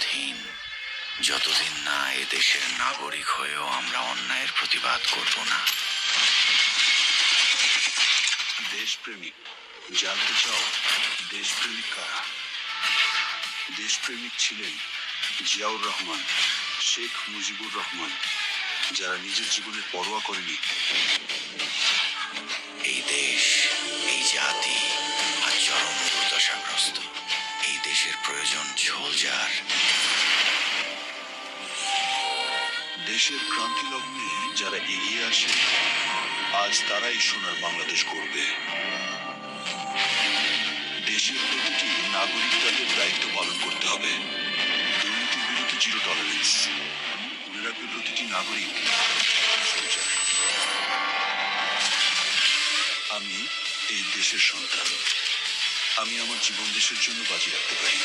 স্বাধীন, যতদিন না এ দেশের নাগরিক হয়েও আমরা অন্যায়ের প্রতিবাদ করব না। দেশপ্রেমিক জানতে চাও দেশপ্রেমিক কারা? দেশপ্রেমিক ছিলেন জিয়াউর রহমান, শেখ মুজিবুর রহমান, যারা নিজের জীবনের পরোয়া করেনি। এই দেশ, এই জাতি আজ চরম দুর্দশাগ্রস্ত। এই দেশের প্রয়োজন ঝোলজার। দেশের ক্রান্তি লগ্নে যারা এগিয়ে আসে, আজ তারাই সোনার বাংলাদেশ গড়বে। দেশের প্রতিটি নাগরিক তাদের দায়িত্ব পালন করতে হবে। দুর্নীতির বিরুদ্ধে জিরো টলারেন্স। মনে রাখবে, প্রতিটি নাগরিক সোলজার। আমি এই দেশের সন্তান। আমি আমার জীবন দেশের জন্য বাজি রাখতে পারি।